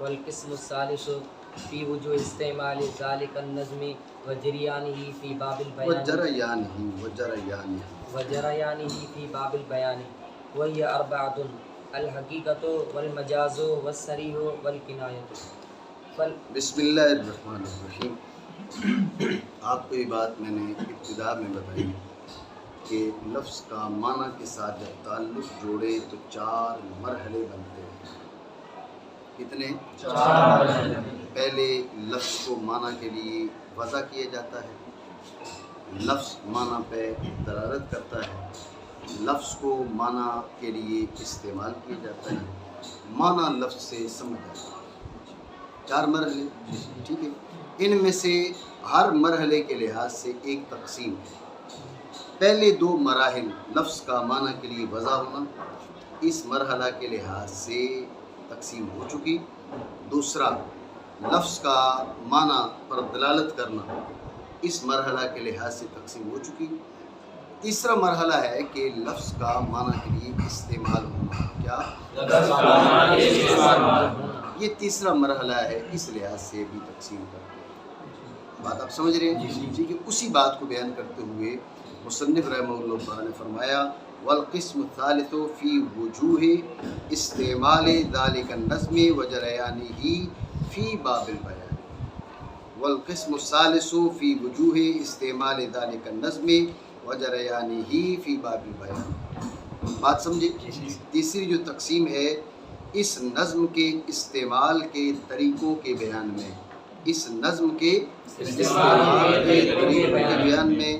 والقسم الثالث فی وجوہ استعمال ذالک النظم وجریانہ فی باب البیان وجریانہ فی باب البیان وہی اربعۃ الحقیقۃ والمجاز والصریح والکنایۃ۔ بسم اللہ الرحمن الرحیم۔ آپ کو یہ بات میں نے ابتدا میں بتائی کہ لفظ کا معنی کے ساتھ جب تعلق جوڑے تو 4 مرحلے بنتے ہیں۔ کتنے؟ 4 مرحلے۔ پہلے لفظ کو معنی کے لیے وضع کیا جاتا ہے، لفظ معنی پہ دلالت کرتا ہے، لفظ کو معنی کے لیے استعمال کیا جاتا ہے، معنی لفظ سے سمجھ جاتا ہے۔ 4 مرحلے، ٹھیک ہے۔ ان میں سے ہر مرحلے کے لحاظ سے ایک تقسیم ہے۔ پہلے 2 مراحل لفظ کا معنی کے لیے وضع ہونا اس مرحلہ کے لحاظ سے تقسیم ہو چکی۔ دوسرا لفظ کا معنی پر دلالت کرنا اس مرحلہ کے لحاظ سے تقسیم ہو چکی۔ تیسرا مرحلہ ہے کہ لفظ کا معنی کے لیے استعمال ہونا۔ کیا؟ یہ تیسرا مرحلہ ہے، اس لحاظ سے بھی تقسیم کرتے ہیں۔ بات آپ سمجھ رہے ہیں؟ ٹھیک ہے۔ اسی بات کو بیان کرتے ہوئے مصنف رحمہ اللہ تعالی نے فرمایا والقسم الثالث فی وجوہ استعمال ذالک النظم وجریانہ فی باب البیان۔ والقسم الثالث فی وجوہ استعمال ذالک النظم وجریانہ فی باب البیان۔ بات سمجھے؟ تیسری جو تقسیم ہے اس نظم کے استعمال کے طریقوں کے بیان میں، اس نظم کے استعمال کے طریقوں کے بیان میں،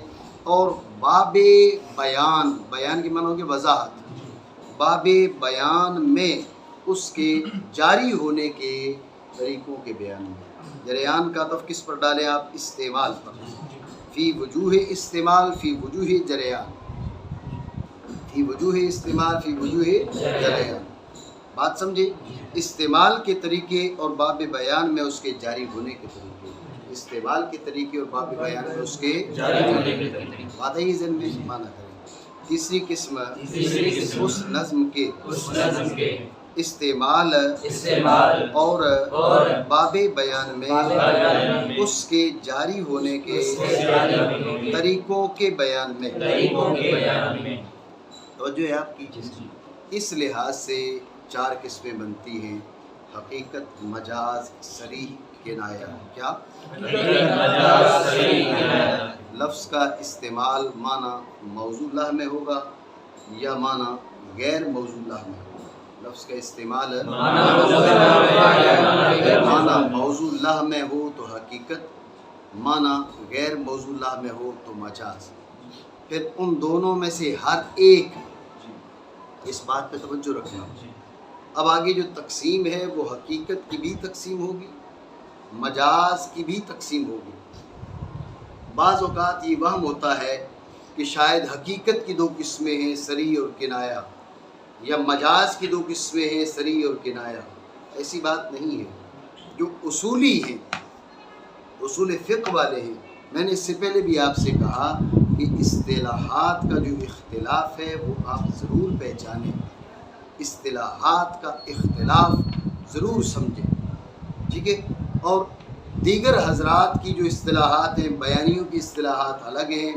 اور باب بیان، بیان کی معنی ہوگی وضاحت، باب بیان میں اس کے جاری ہونے کے طریقوں کے بیان میں۔ جریان کا عطف کس پر ڈالیں آپ؟ استعمال پر۔ فی وجوہ استعمال، فی وجوہ جریان، فی وجوہ استعمال، فی وجوہ جریان۔ بات سمجھے؟ استعمال کے طریقے اور باب بیان میں اس کے جاری ہونے کے طریقے، استعمال کے طریقے اور باب بیان میں اس کے جاری ہونے کے طریقے۔ بات ہے یہ ذہن میں معنی کریں۔ تیسری قسم اس نظم کے استعمال اور باب بیان میں اس کے جاری ہونے کے طریقوں کے بیان میں۔ توجہ ہے آپ کی؟ اس لحاظ سے 4 قسمیں بنتی ہیں: حقیقت، مجاز، صریح، کنایہ۔ کیا؟ لفظ کا استعمال معنی موضوع لہ میں ہوگا یا معنی غیر موضوع لہ میں ہوگا؟ لفظ کا استعمال معنی موضوع لہ میں ہو تو حقیقت، معنی غیر موضوع لہ میں ہو تو مجاز۔ پھر ان دونوں میں سے ہر ایک، اس بات پہ توجہ رکھنا، اب آگے جو تقسیم ہے وہ حقیقت کی بھی تقسیم ہوگی، مجاز کی بھی تقسیم ہوگی۔ بعض اوقات یہ وہم ہوتا ہے کہ شاید حقیقت کی 2 قسمیں ہیں، صریح اور کنایہ، یا مجاز کی 2 قسمیں ہیں، صریح اور کنایہ۔ ایسی بات نہیں ہے۔ جو اصولی ہیں، اصول فقہ والے ہیں، میں نے اس سے پہلے بھی آپ سے کہا کہ اصطلاحات کا جو اختلاف ہے وہ آپ ضرور پہچانیں، اصطلاحات کا اختلاف ضرور سمجھیں، ٹھیک ہے۔ اور دیگر حضرات کی جو اصطلاحات ہیں، بیانیوں کی اصطلاحات الگ ہیں،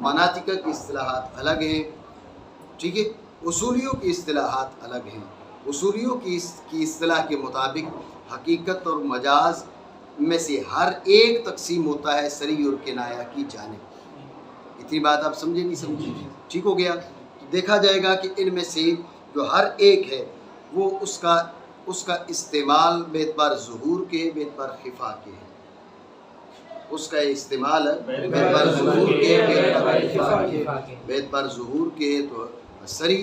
مناطق کی اصطلاحات الگ ہیں، ٹھیک ہے۔ اصولیوں کی اصطلاحات الگ ہیں۔ اصولیوں کی اصطلاح کے مطابق حقیقت اور مجاز میں سے ہر ایک تقسیم ہوتا ہے صریح اور کنایہ کی جانب۔ اتنی بات آپ سمجھے نہیں سمجھے؟ ٹھیک ہو گیا؟ تو دیکھا جائے گا کہ ان میں سے جو ہر ایک ہے وہ اس کا استعمال بے اعتبار ظہور کے، بے اعتبار خفا کے ہے۔ اس کا استعمال بے اعتبار ظہور کے، بے اعتبار ظہور کے ہے تو صریح،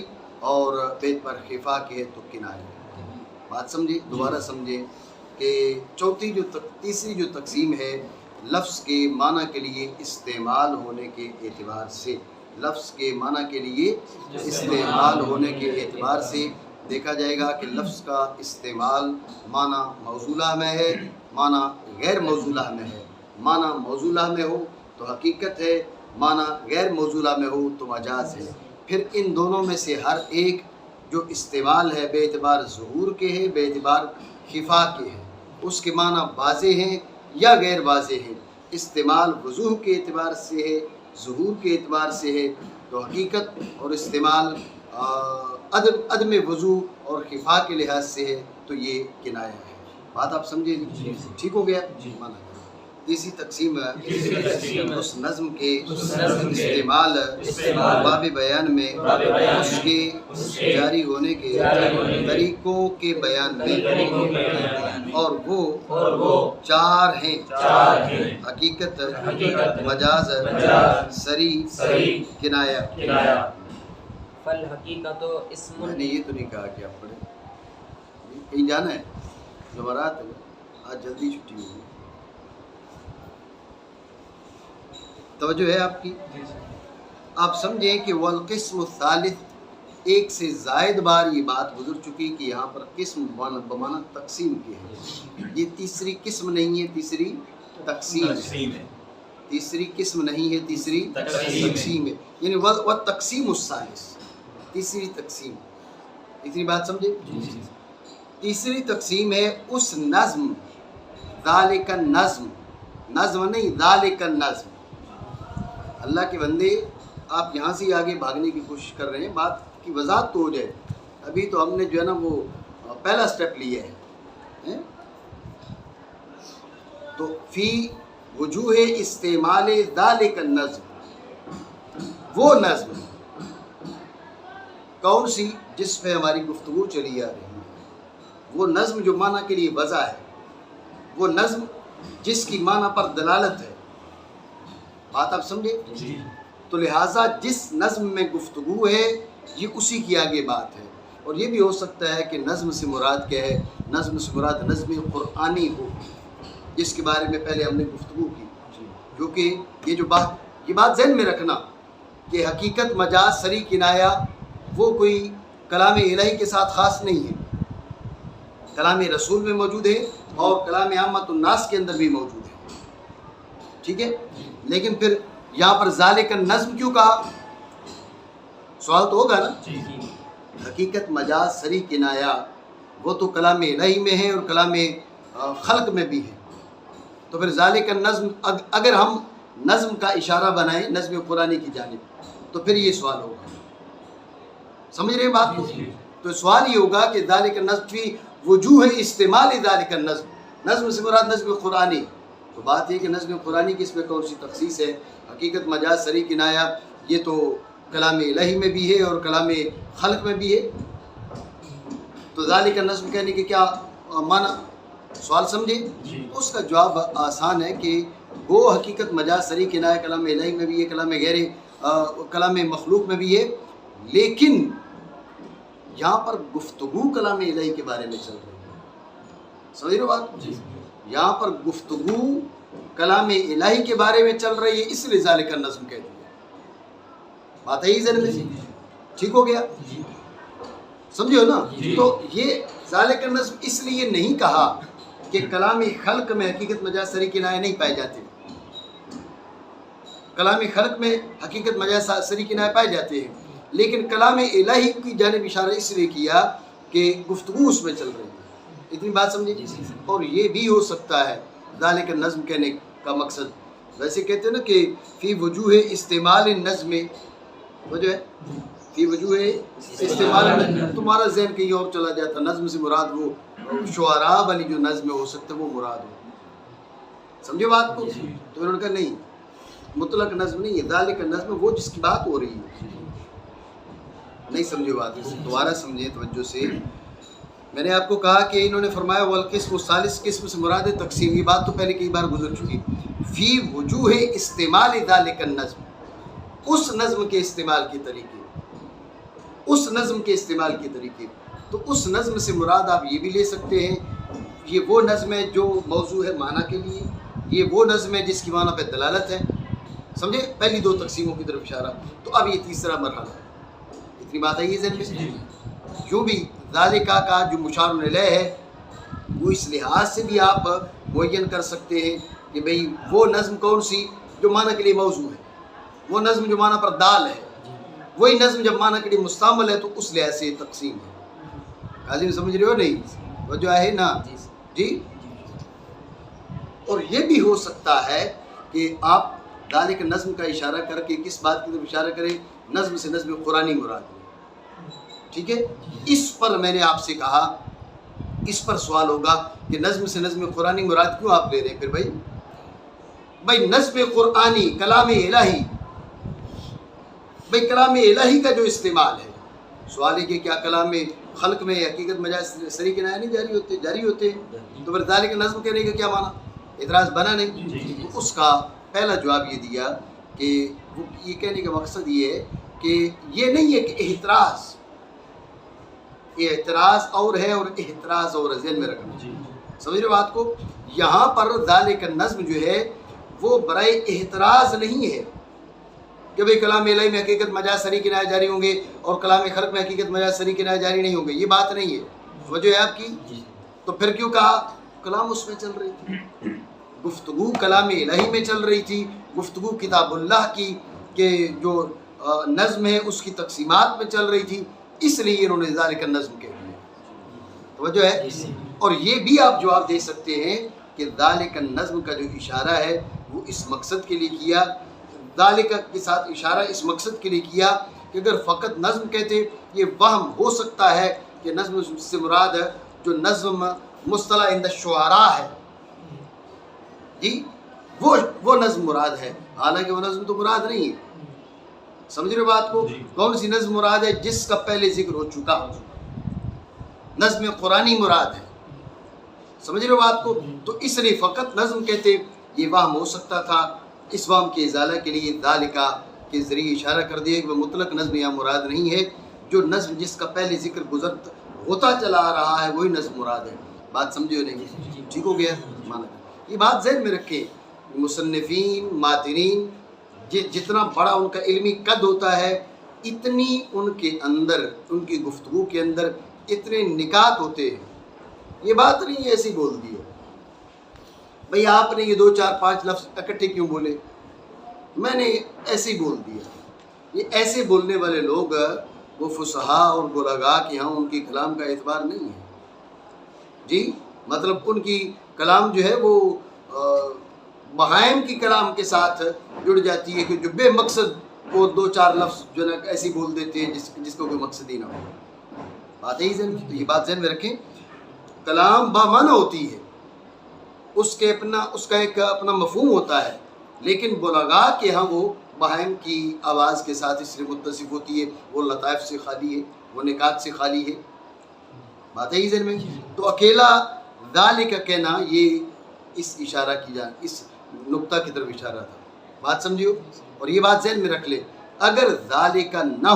اور بے اعتبار خفا کے ہے تو کنایہ۔ بات سمجھے؟ دوبارہ سمجھیں کہ تیسری جو تقسیم ہے لفظ کے معنی کے لیے استعمال ہونے کے اعتبار سے، لفظ کے معنی کے لیے استعمال ہونے کے اعتبار سے دیکھا جائے گا کہ لفظ کا استعمال معنی موضوع میں ہے، معنی غیر موضوع میں ہے۔ معنی موضوع میں ہو تو حقیقت ہے، معنی غیر موضوع میں ہو تو مجاز ہے۔ پھر ان دونوں میں سے ہر ایک جو استعمال ہے بے اعتبار ظہور کے ہے، بے اعتبار خفا کے ہیں، اس کے معنی واضح ہیں یا غیر واضح ہیں، استعمال وضوح کے اعتبار سے ہے، ظہور کے اعتبار سے ہے، تو حقیقت اور استعمال عدم وضوح اور خفا کے لحاظ سے ہے تو یہ کنایا ہے۔ بات آپ سمجھے؟ ٹھیک ہو گیا؟ مانا تیسری تقسیم اس نظم کے استعمال باب بیان میں اس کے جاری ہونے کے طریقوں کے بیان میں، اور وہ چار ہیں: حقیقت، مجاز، صریح، کنایا۔ فالحقیقت اسم، میں نے یہ تو نہیں کہا کہ آپ پڑھیں، کہیں جانا ہے؟ جمعرات ہے، آج جلدی چھٹی ہوگی، توجہ ہے آپ کی؟ آپ سمجھیں کہ والقسم الثالث، ایک سے زائد بار یہ بات گزر چکی کہ یہاں پر قسم بمعنی تقسیم کے ہے، یہ تیسری قسم نہیں ہے، تیسری تقسیم ہے، تیسری قسم نہیں ہے، تیسری تقسیم ہے، یعنی والتقسیم الثالث، تیسری تقسیم۔ تیسری بات سمجھے؟ تیسری تقسیم ہے اس نظم، ذالک النظم، نظم نہیں ذالک النظم۔ اللہ کے بندے آپ یہاں سے آگے بھاگنے کی کوشش کر رہے ہیں، بات کی وضاحت تو ہو جائے، ابھی تو ہم نے جو ہے نا وہ پہلا سٹیپ لیا ہے۔ تو فی وجوہ استعمال ذالک النظم، وہ نظم کون سی جس پہ ہماری گفتگو چلی آ رہی ہے، وہ نظم جو معنی کے لیے وضع ہے، وہ نظم جس کی معنی پر دلالت ہے۔ بات آپ سمجھے؟ تو لہٰذا جس نظم میں گفتگو ہے یہ اسی کی آگے بات ہے، اور یہ بھی ہو سکتا ہے کہ نظم سے مراد کیا ہے، نظم سے مراد نظم قرآنی ہو، جس کے بارے میں پہلے ہم نے گفتگو کی، کیونکہ یہ بات ذہن میں رکھنا کہ حقیقت، مجاز، صریح، کنایا وہ کوئی کلام الہی کے ساتھ خاص نہیں ہے، کلام رسول میں موجود ہے اور کلام عامۃ الناس کے اندر بھی موجود ہے، ٹھیک ہے؟ لیکن پھر یہاں پر ذالک النظم کیوں کہا؟ سوال تو ہوگا نا۔ حقیقت، مجاز، صریح، کنایا وہ تو کلام الہی میں ہے اور کلام خلق میں بھی ہے، تو پھر ذالک النظم اگر ہم نظم کا اشارہ بنائیں نظم قرآنی کی جانب تو پھر یہ سوال ہوگا، سمجھ رہے ہیں بات کو؟ تو سوال یہ ہوگا کہ ذالک النظم فی وجوہ استعمال ذالک النظم، نظم سے مراد نظم قرآنی، تو بات یہ کہ نظم قرآنی کی اس میں کون سی تخصیص ہے؟ حقیقت، مجاز، صریح، کنایا یہ تو کلام الہی میں بھی ہے اور کلام خلق میں بھی ہے، تو ذالک النظم کہنے کے کیا معنی؟ سوال سمجھے؟ اس کا جواب آسان ہے کہ وہ حقیقت، مجاز، صریح، کنایا کلام الہی میں بھی ہے، کلام مخلوق میں بھی ہے، لیکن یہاں پر گفتگو کلام الہی کے بارے میں چل رہی ہے، سمجھ رہے ہو بات؟ یہاں پر گفتگو کلام الہی کے بارے میں چل رہی ہے، اس لیے ذالک النظم کہتے ہیں۔ بات ہے ذہن میں؟ ٹھیک ہو گیا؟ سمجھے ہو نا؟ تو یہ ذالک النظم اس لیے نہیں کہا کہ کلام خلق میں حقیقت، مجاز، صریح، کنایا نہیں پائے جاتے، کلام خلق میں حقیقت، مجاز، صریح، کنایا پائے جاتے ہیں، لیکن کلام الہی کی جانب اشارہ اس لیے کیا کہ گفتگو اس میں چل رہی ہے۔ اتنی بات سمجھے؟ اور یہ بھی ہو سکتا ہے ذالک النظم کہنے کا مقصد، ویسے کہتے ہیں نا کہ فی وجوہ استعمال النظم، وجہ ہے فی وجوہ استعمال النظم، تمہارا ذہن کہیں اور چلا جاتا، نظم سے مراد وہ شعراء والی جو نظم ہو سکتا ہے وہ مراد ہو، سمجھے بات کو؟ تو انہوں نے کہا نہیں، مطلق نظم نہیں ہے، ذالک النظم وہ جس کی بات ہو رہی ہے۔ نہیں سمجھے بات کو؟ دوبارہ سمجھے توجہ سے۔ میں نے آپ کو کہا کہ انہوں نے فرمایا والقسم الثالث، قسم سے مراد تقسیم، یہ بات تو پہلے کئی بار گزر چکی، فی وجوہ استعمال ذالک النظم، اس نظم کے استعمال کے طریقے، اس نظم کے استعمال کے طریقے، تو اس نظم سے مراد آپ یہ بھی لے سکتے ہیں یہ وہ نظم ہے جو موضوع ہے معنی کے لیے، یہ وہ نظم ہے جس کی معنی پہ دلالت ہے، سمجھے؟ پہلی دو تقسیموں کی طرف اشارہ، تو اب یہ تیسرا مرحلہ ہے۔ اتنی بات ہے یہ ذہن میں؟ جو بھی ذالکہ کا جو مشار الیہ ہے وہ اس لحاظ سے بھی آپ معین کر سکتے ہیں کہ بھئی وہ نظم کون سی جو معنی کے لیے موضوع ہے، وہ نظم جو معنی پر دال ہے، وہی نظم جب معنی کے لیے مستعمل ہے تو اس لحاظ سے تقسیم ہے۔ قاضی سمجھ رہے ہو نہیں؟ وجہ ہے نا جی. اور یہ بھی ہو سکتا ہے کہ آپ ذالک نظم کا اشارہ کر کے کس بات کی طرف اشارہ کریں؟ نظم سے نظم قرآنی مراد ہے. ٹھیک ہے. اس پر میں نے آپ سے کہا، اس پر سوال ہوگا کہ نظم سے نظم قرآنی مراد کیوں آپ لے رہے ہیں؟ پھر بھائی نظم قرآنی کلام الہی، بھائی کلام الہی کا جو استعمال ہے، سوال ہے کہ کیا کلام میں خلق میں حقیقت مجاز صریح کنایہ نہیں جاری ہوتے ہیں؟ تو پھر ذالک نظم کہنے کا کیا معنی؟ اعتراض بنا نہیں. تو اس کا پہلا جواب یہ دیا کہ وہ یہ کہنے کا مقصد یہ ہے کہ یہ نہیں ہے کہ اعتراض اور ہے اور احتراز اور ذہن میں رکھنا. سمجھ رہے بات کو؟ یہاں پر ذالک نظم جو ہے وہ برائے احتراز نہیں ہے کہ بھئی کلام الہی میں حقیقت مجاز صریح کنایہ جاری ہوں گے اور کلام خلق میں حقیقت مجاز صریح کنایہ جاری نہیں ہوں گے. یہ بات نہیں ہے. وجہ ہے آپ کی. تو پھر کیوں کہا؟ کلام اس میں چل رہی تھی، گفتگو کلام الہی میں چل رہی تھی، گفتگو کتاب اللہ کی کہ جو نظم ہے اس کی تقسیمات میں چل رہی تھی، اس لیے انہوں نے ذالک نظم کہہ دیا. توجہ ہے. اور یہ بھی آپ جواب دے سکتے ہیں کہ ذالک نظم کا جو اشارہ ہے وہ اس مقصد کے لیے کیا، ذالک کے ساتھ اشارہ اس مقصد کے لیے کیا کہ اگر فقط نظم کہتے یہ وہم ہو سکتا ہے کہ نظم سے مراد جو نظم مصطلح عند الشعراء ہے جی وہ نظم مراد ہے، حالانکہ وہ نظم تو مراد نہیں ہے. سمجھ رہے بات کو؟ کون سی نظم مراد ہے؟ جس کا پہلے ذکر ہو چکا، نظم قرآنی مراد ہے. سمجھ رہے بات کو؟ تو اس لیے فقط نظم کہتے یہ وہم ہو سکتا تھا. اس وہم کے ازالہ کے لیے ذالکہ کے ذریعے اشارہ کر دیا کہ وہ مطلق نظم یا مراد نہیں ہے، جو نظم جس کا پہلے ذکر گزرتا ہوتا چلا آ رہا ہے وہی نظم مراد ہے. بات سمجھے ہو نہیں؟ ٹھیک ہو گیا؟ مانا یہ بات ذہن میں رکھیں. مصنفین ماتنین جتنا بڑا ان کا علمی قد ہوتا ہے اتنی ان کے اندر، ان کی گفتگو کے اندر اتنے نکات ہوتے ہیں. یہ بات نہیں ایسی بول دی ہے بھئی آپ نے یہ 2 4 5 لفظ اکٹھے کیوں بولے، میں نے ایسے ہی بول دیا. یہ ایسے بولنے والے لوگ وہ فصحاء اور بلغاء کے ہاں ان کی کلام کا اعتبار نہیں ہے جی. مطلب ان کی کلام جو ہے وہ بہائم کی کلام کے ساتھ جڑ جاتی ہے کہ جو بے مقصد وہ 2 4 لفظ جو ہے ایسے ہی بول دیتے ہیں جس کو کوئی مقصد ہی نہ ہو. بات ہے ذہن میں. تو یہ بات ذہن میں رکھیں. کلام بامعنی ہوتی ہے، اس کا ایک اپنا مفہوم ہوتا ہے، لیکن بلغاء کے ہاں وہ بہائم کی آواز کے ساتھ اس لیے متصف ہوتی ہے، وہ لطائف سے خالی ہے، وہ نکات سے خالی ہے. بات ہے ذہن میں. تو اکیلا ذالک کہنا یہ اس اشارہ کی اس نقطہ کی طرف اشارہ تھا. بات سمجھیو. اور یہ بات ذہن میں رکھ لے، اگر ذالک نہ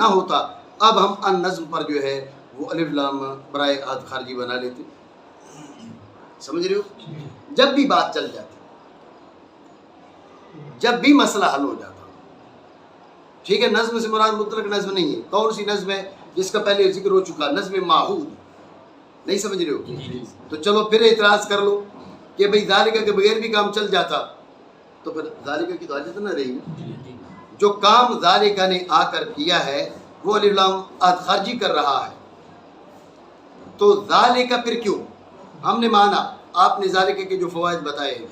ہوتا اب ہم ان نظم پر جو ہے وہ الف لام برائے عہد خارجی بنا لیتے. سمجھ رہے ہو؟ جب بھی بات چل جاتی، جب بھی مسئلہ حل ہو جاتا، ٹھیک ہے. نظم سے مراد مطلق نظم نہیں ہے. کون سی نظم ہے؟ جس کا پہلے ذکر ہو چکا، نظم معہود. نہیں سمجھ رہے ہو؟ تو چلو پھر اعتراض کر لو کہ بھئی ذالکہ کے بغیر بھی کام چل جاتا، تو پھر ذالکہ کی تو حاجت نہ رہی. جو کام ذالکہ نے آ کر کیا ہے وہ الف لام عہد خارجی کر رہا ہے، تو ذالکہ پھر کیوں؟ ہم نے مانا، آپ نے ذالکہ کے جو فوائد بتائے ہیں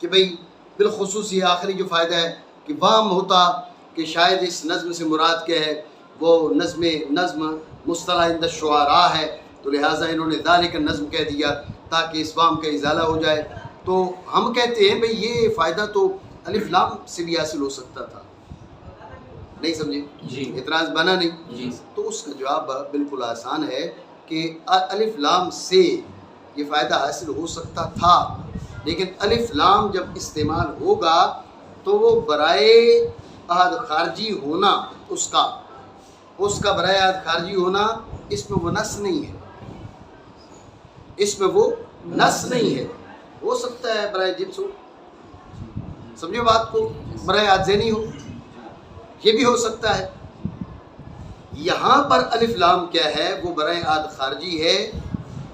کہ بھئی بالخصوص یہ آخری جو فائدہ ہے کہ وہم ہوتا کہ شاید اس نظم سے مراد کیا ہے، وہ نظم مصطلح عند الشعراء ہے، تو لہٰذا انہوں نے ذالک نظم کہہ دیا تاکہ اس وہم کا ازالہ ہو جائے. تو ہم کہتے ہیں بھئی یہ فائدہ تو الف لام سے بھی حاصل ہو سکتا تھا. نہیں سمجھے؟ اعتراض بنا نہیں. تو اس کا جواب بالکل آسان ہے کہ الف لام سے یہ فائدہ حاصل ہو سکتا تھا، لیکن الف لام جب استعمال ہوگا تو وہ برائے عہد خارجی ہونا، اس کا برائے عہد خارجی ہونا، اس میں وہ نص نہیں ہے. اس میں وہ نص نہیں ہے. ہو سکتا ہے برائے جنس ہو، سمجھو بات کو، برائے عہد ذہنی ہو، یہ بھی ہو سکتا ہے. یہاں پر الف لام کیا ہے؟ وہ برائے عہد خارجی ہے.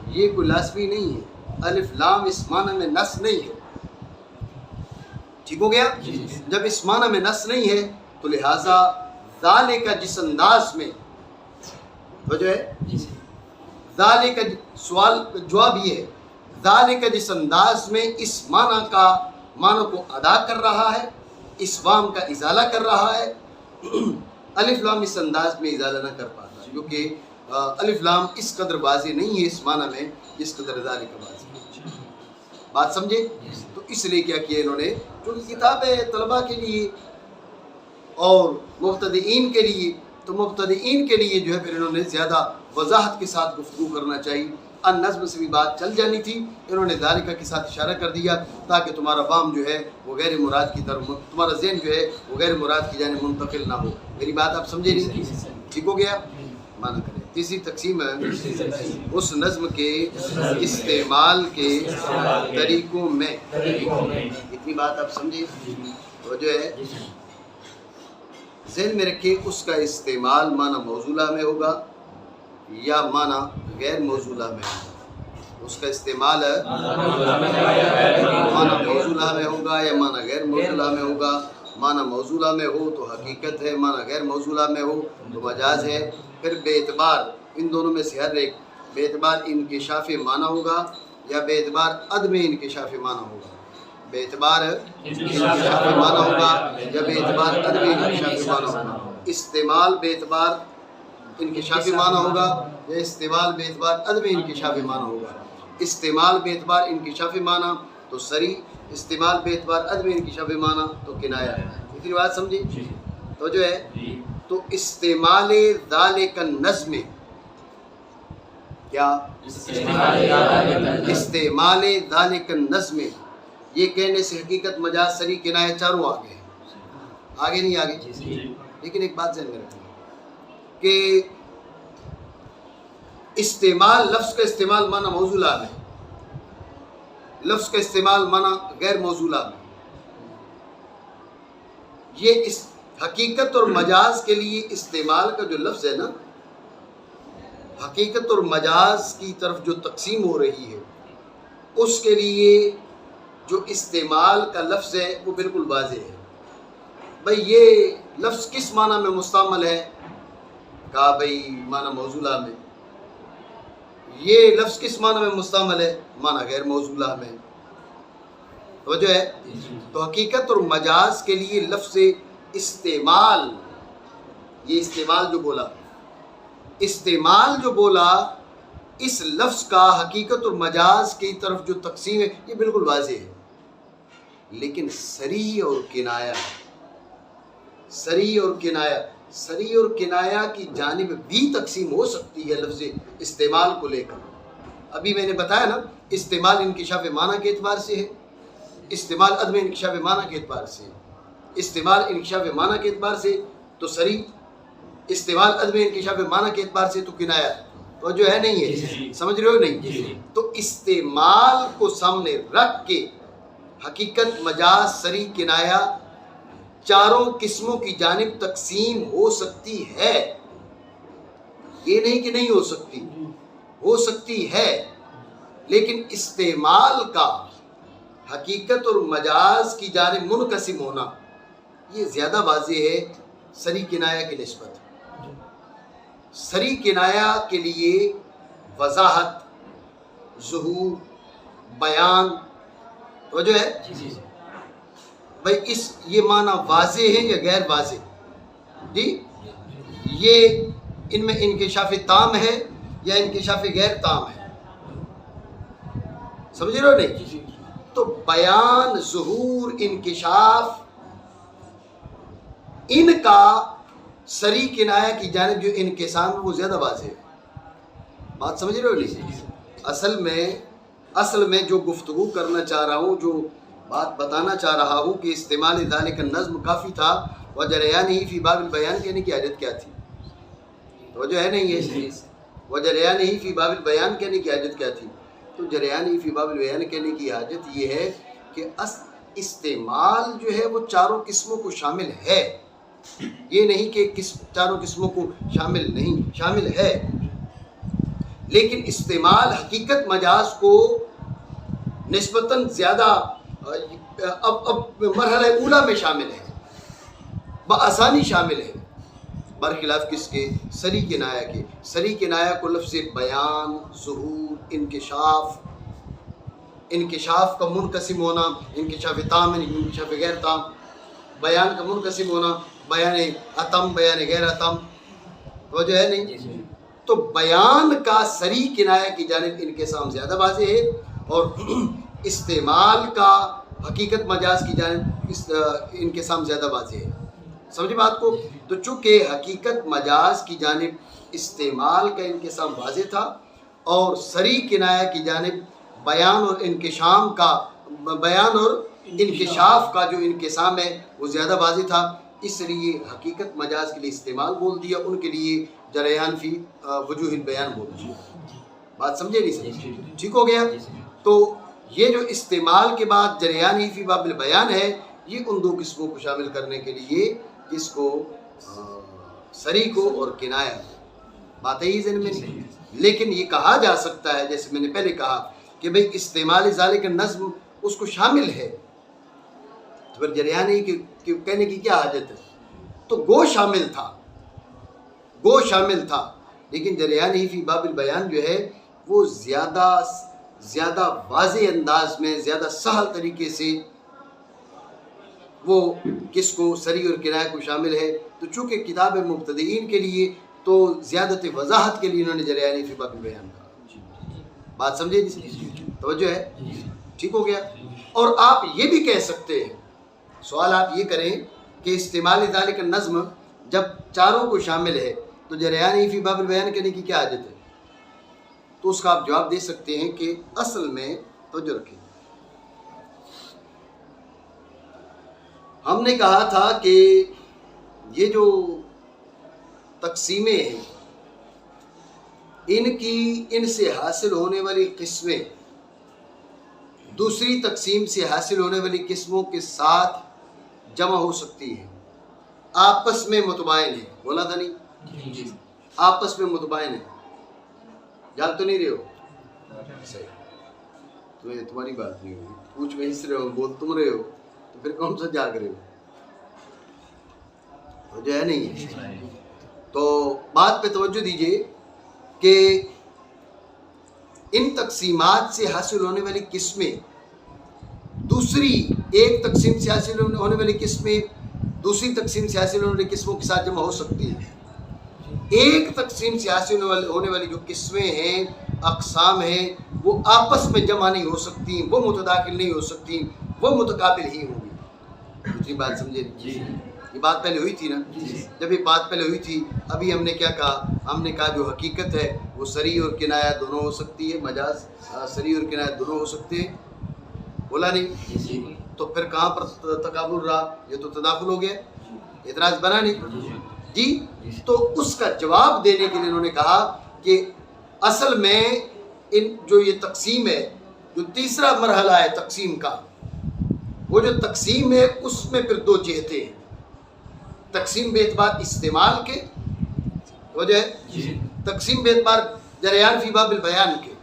یہ کوئی لازمی نہیں ہے. الف لام اس معنی میں نص نہیں ہے. ٹھیک ہو گیا؟ جب اس معنی میں نص نہیں ہے تو لہٰذا ذالکہ جس انداز میں تو جو ہے ذالک سوال جواب یہ ہے ذالک جس انداز میں اس معنی کو ادا کر رہا ہے، اس وام کا ازالہ کر رہا ہے، الف لام اس انداز میں ازالہ نہ کر پاتا کیونکہ الف لام اس قدر واضح نہیں ہے اس معنی میں جس قدر ذالک واضح ہے۔ بات سمجھے؟ تو اس لیے کیا کیا انہوں نے، چونکہ کتاب ہے طلباء کے لیے اور مبتدئین کے لیے، تو مبتدئین کے لیے جو ہے پھر انہوں نے زیادہ وضاحت کے ساتھ گفتگو کرنا چاہیے۔ ان نظم سے بھی بات چل جانی تھی، انہوں نے ذالکہ کے ساتھ اشارہ کر دیا تاکہ تمہارا وام جو ہے وہ غیر مراد کی طرف، تمہارا ذہن جو ہے وہ غیر مراد کی جانب منتقل نہ ہو۔ میری بات آپ سمجھے نہیں؟ ٹھیک ہو گیا؟ مانا کریں۔ تیسری تقسیم ہے اس نظم کے استعمال کے طریقوں میں۔ اتنی بات آپ سمجھے؟ تو جو ہے ذہن میں رکھے اس کا استعمال معنی موصولہ میں ہوگا یا معنی غیر موصولہ میں ہوگا۔ اس کا استعمال معنی موصولہ میں ہوگا یا معنی غیر موصولہ میں ہوگا۔ معنی موصولہ میں ہو تو حقیقت ہے، معنی غیر موصولہ میں ہو تو مجاز ہے۔ پھر بے اعتبار ان دونوں میں سے ہر ایک بے اعتبار انکشاف معنی ہوگا یا بے اعتبار عدم انکشاف معنی ہوگا۔ بے اعتبار انکشاف معنی ہوگا یا بے اعتبار عدم انکشاف معنی ہوگا۔ استعمال بے اعتبار انکشافی معنی ہوگا یا استعمال بے اعتبار عدم انکشافی معنی ہوگا۔ استعمال بے اعتبار انکشافی معنی تو صریح، استعمال بے اعتبار عدم انکشافی معنی تو کنایہ۔ اتنی بات سمجھی؟ تو جو ہے تو استعمال ذالک النظم، کیا استعمال ذالک النظم، یہ کہنے سے حقیقت مجاز صریح کنایہ چاروں آگے ہیں۔ آگے نہیں آگے؟ لیکن ایک بات ذہن میں رکھنا کہ استعمال لفظ کا استعمال معنی موصولہ میں، لفظ کا استعمال معنی غیر موصولہ میں، یہ اس حقیقت اور مجاز کے لیے استعمال کا جو لفظ ہے نا، حقیقت اور مجاز کی طرف جو تقسیم ہو رہی ہے اس کے لیے جو استعمال کا لفظ ہے وہ بالکل واضح ہے۔ بھئی یہ لفظ کس معنی میں مستعمل ہے؟ کہا بھئی معنی موصولہ میں۔ یہ لفظ کس معنی میں مستعمل ہے؟ معنی غیر موصولہ میں۔ توجہ ہے؟ تو حقیقت اور مجاز کے لیے لفظ استعمال، یہ استعمال جو بولا اس لفظ کا حقیقت اور مجاز کی طرف جو تقسیم ہے یہ بالکل واضح ہے۔ لیکن صریح اور کنایہ کی جانب بھی تقسیم ہو سکتی ہے لفظ استعمال کو لے کر۔ ابھی میں نے بتایا نا، استعمال انکشاف معنی کے اعتبار سے ہے، استعمال عدم انکشاف معنی کے اعتبار سے ہے۔ استعمال انکشاف معنی کے اعتبار سے تو صریح، استعمال عدم انکشاف معنی کے اعتبار سے تو کنایہ۔ تو جو ہے نہیں ہے، سمجھ رہے ہو نہیں؟ تو استعمال کو سامنے رکھ کے حقیقت، مجاز، صریح، کنایہ چاروں قسموں کی جانب تقسیم ہو سکتی ہے۔ یہ نہیں کہ نہیں ہو سکتی، ہو سکتی ہے، لیکن استعمال کا حقیقت اور مجاز کی جانب منقسم ہونا یہ زیادہ واضح ہے صریح کنایہ کی نسبت۔ صریح کنایہ کے لیے وضاحت، ظہور، بیان، تو جو ہے بھئی یہ معنی واضح ہے یا غیر واضح؟ جی یہ ان میں انکشاف تام ہے یا انکشاف غیر تام ہے؟ سمجھ رہے ہو نہیں؟ تو بیان، ظہور، انکشاف، ان کا صریح کنایہ کی جانب جو انقسام ہے وہ زیادہ واضح ہے۔ بات سمجھ رہے ہو نہیں؟ اصل میں جو گفتگو کرنا چاہ رہا ہوں، جو بات بتانا چاہ رہا ہوں کہ استعمال ذالک النظم کافی تھا، وجریان ہی فی باب البیان کہنے کی حاجت کیا تھی؟ تو جو ہے نہیں ہے، وجریان ہی فی باب البیان کہنے کی حاجت کیا تھی؟ تو جریان ہی فی باب البیان کہنے کی حاجت یہ ہے کہ استعمال جو ہے وہ چاروں قسموں کو شامل ہے، یہ نہیں کہ چاروں قسموں کو شامل نہیں، شامل ہے، لیکن استعمال حقیقت مجاز کو نسبتاً زیادہ اب مرحلہ اولا میں شامل ہے، بآسانی شامل ہے۔ برخلاف کس کے؟ سری کنایہ کے۔ سری کنایہ کو لفظ بیان، ظہور، انکشاف کا منقسم ہونا، انکشاف تام، انکشاف غیر تام، بیان کا منقسم ہونا، بیان اتم، بیان غیر اتم، توجہ ہے نہیں؟ تو بیان کا سری کنایہ کی جانب انقسام زیادہ واضح ہے، اور استعمال کا حقیقت مجاز کی جانب انقسام زیادہ واضح ہے۔ سمجھے بات کو؟ تو چونکہ حقیقت مجاز کی جانب استعمال کا انقسام واضح تھا، اور سری کنایہ کی جانب بیان اور انکشاف کا جو انقسام ہے وہ زیادہ واضح تھا، اس لیے حقیقت مجاز کے لیے استعمال بول دیا، ان کے لیے جریان فی وجوہ البیان بول دیا۔ بات سمجھے نہیں سمجھے؟ ٹھیک ہو گیا؟ تو یہ جو استعمال کے بعد جریان فی باب البیان ہے، یہ ان دو قسموں کو شامل کرنے کے لیے، جس کو سری کو اور کنایہ کو، بات ہے یہ ذہن میں نہیں۔ لیکن یہ کہا جا سکتا ہے، جیسے میں نے پہلے کہا کہ بھئی استعمال ذالک النظم اس کو شامل ہے، تو پھر جریانی کی کہنے کی کیا حاجت ہے؟ تو گو شامل تھا، لیکن جریانی فی باب البیان جو ہے وہ زیادہ واضح انداز میں، زیادہ سہل طریقے سے وہ کس کو؟ سری اور کنایہ کو شامل ہے۔ تو چونکہ کتاب مبتدئین کے لیے تو زیادت وضاحت کے لیے انہوں نے جریانی فی باب البیان کہا۔ بات سمجھے نہیں؟ توجہ ہے؟ ٹھیک ہو گیا؟ اور آپ یہ بھی کہہ سکتے ہیں، سوال آپ یہ کریں کہ استعمال ذالک النظم جب چاروں کو شامل ہے تو جریانی فی باب البیان کہنے کی کیا حاجت ہے؟ تو اس کا آپ جواب دے سکتے ہیں کہ اصل میں توجہ رکھیں، ہم نے کہا تھا کہ یہ جو تقسیمیں ہیں، ان سے حاصل ہونے والی قسمیں دوسری تقسیم سے حاصل ہونے والی قسموں کے ساتھ جمع ہو سکتی ہیں، آپس میں متباین ہیں۔ بولا تھا نہیں؟ آپس میں متباین ہیں۔ جان تو نہیں رہے ہو؟ صحیح، تمہاری بات نہیں ہوئی، پوچھ میں ہنس رہے ہو، بول تم رہے ہو، تو پھر کون سا جاگ رہے ہو؟ جو ہے نہیں۔ تو بات پہ توجہ دیجئے کہ ان تقسیمات سے حاصل ہونے والی قسمیں دوسری ایک تقسیم سے حاصل ہونے والی قسمیں دوسری تقسیم سے حاصل ہونے والی قسموں کے ساتھ جمع ہو سکتی ہیں۔ ایک تقسیم سے حاصل ہونے والی جو قسمیں ہیں، اقسام ہیں، وہ آپس میں جمع نہیں ہو سکتی، وہ متداخل نہیں ہو سکتی، وہ متقابل ہی ہوں گی۔ دوسری بات سمجھے؟ یہ بات پہلے ہوئی تھی نا؟ جب یہ بات پہلے ہوئی تھی، ابھی ہم نے کیا کہا؟ ہم نے کہا جو حقیقت ہے وہ سری اور کنایہ دونوں ہو سکتی ہے، مجاز سری اور کنایہ دونوں ہو سکتے ہیں، بولا نہیں؟ تو پھر کہاں پر تقابل رہا؟ یہ تو تداخل ہو گیا، اعتراض بنا نہیں؟ جی، تو اس کا جواب دینے کے لیے انہوں نے کہا کہ اصل میں جو یہ تقسیم ہے، جو تیسرا مرحلہ ہے تقسیم کا، وہ جو تقسیم ہے اس میں پھر دو جہتیں ہیں، تقسیم بے اعتبار استعمال کے، وجہ ہے تقسیم بے اعتبار جریان فی باب البیان کے،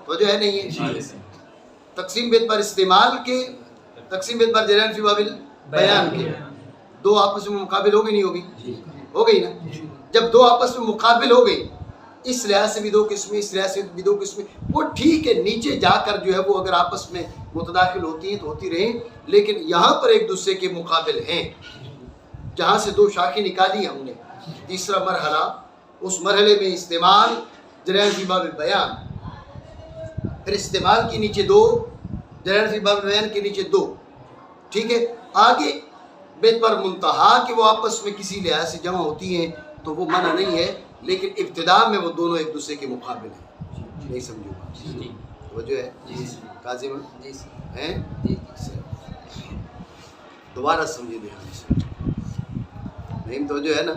وجہ ہے نہیں ہے؟ تقسیم بے اعتبار استعمال کے، تقسیم بے اعتبار جریان فی باب البیان کے، دو آپس میں مقابل ہو گئی نہیں ہوگی؟ ہو گئی نا؟ جب دو آپس میں مقابل ہو گئی، اس لحاظ سے بھی دو قسمیں، اس لحاظ سے بھی دو قسمیں، وہ ٹھیک ہے، نیچے جا کر جو ہے وہ اگر آپس میں متداخل ہوتی ہیں تو ہوتی رہیں، لیکن یہاں پر ایک دوسرے کے مقابل ہیں، جہاں سے دو شاخیں نکالی ہم نے، تیسرا مرحلہ، اس مرحلے میں استعمال جریان فی باب البیان، پھر استعمال کے نیچے دو، جریان فی باب البیان کے نیچے دو، ٹھیک ہے؟ آگے بے اعتبار منتہا کہ وہ آپس میں کسی لحاظ سے جمع ہوتی ہیں تو وہ منع نہیں ہے، لیکن ابتدا میں وہ دونوں ایک دوسرے کے مقابل ہیں۔ نہیں سمجھو بات؟ وہ جو ہے قاضم ہیں، دوبارہ سمجھے دھیان سے، نہیں تو جو ہے نا؟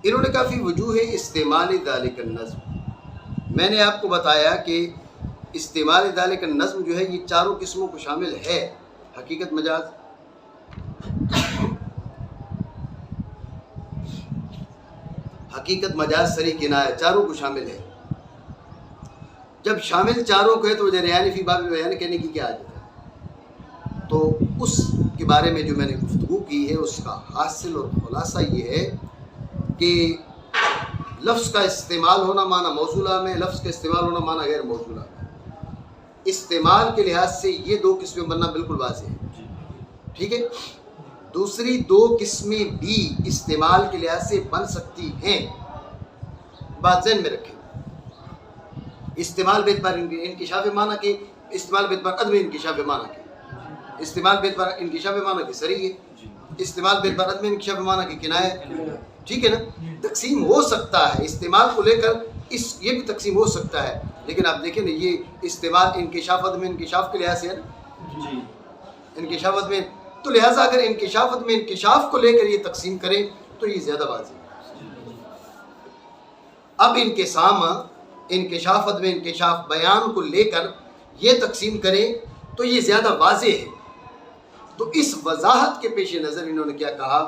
انہوں نے کہا فی وجوہ استعمال ذالک النظم، میں نے آپ کو بتایا کہ استعمال ذالک النظم جو ہے یہ چاروں قسموں کو شامل ہے، حقیقت مجاز، حقیقت مجاز، سری کنایہ، چاروں کو شامل ہے۔ جب شامل چاروں کو ہے تو جریان فی باب البیان کہنے کی کیا حاجت ہے؟ تو اس کے بارے میں جو میں نے گفتگو کی ہے اس کا حاصل اور خلاصہ یہ ہے کہ لفظ کا استعمال ہونا معنی موصولہ میں، لفظ کا استعمال ہونا معنی غیر موصولہ میں، استعمال کے لحاظ سے یہ دو قسمیں بننا بالکل واضح ہے، ٹھیک ہے۔ دوسری دو قسمیں بھی استعمال کے لحاظ سے بن سکتی ہیں، بات ذہن میں رکھیں۔ استعمال باعتبار انکشاف معنی کے، استعمال باعتبار عدم انکشاف معنی کے، استعمال باعتبار انکشاف معنی کے صریح ہے، استعمال باعتبار عدم انکشاف معنی کی کنایہ ہے، ٹھیک ہے نا۔ تقسیم ہو سکتا ہے استعمال کو لے کر، یہ بھی تقسیم ہو سکتا ہے، لیکن آپ دیکھیں نا یہ استعمال انکشاف عدم انکشاف کے لحاظ سے ہے نا، انکشاف عدم، تو لہٰذا اگر انکشاف عدم انکشاف کو لے کر یہ تقسیم کریں تو یہ زیادہ واضح ہے۔ اب انقسام انکشاف عدم انکشاف بیان کو لے کر یہ تقسیم کریں تو یہ زیادہ واضح ہے۔ تو اس وضاحت کے پیش نظر انہوں نے کیا کہا،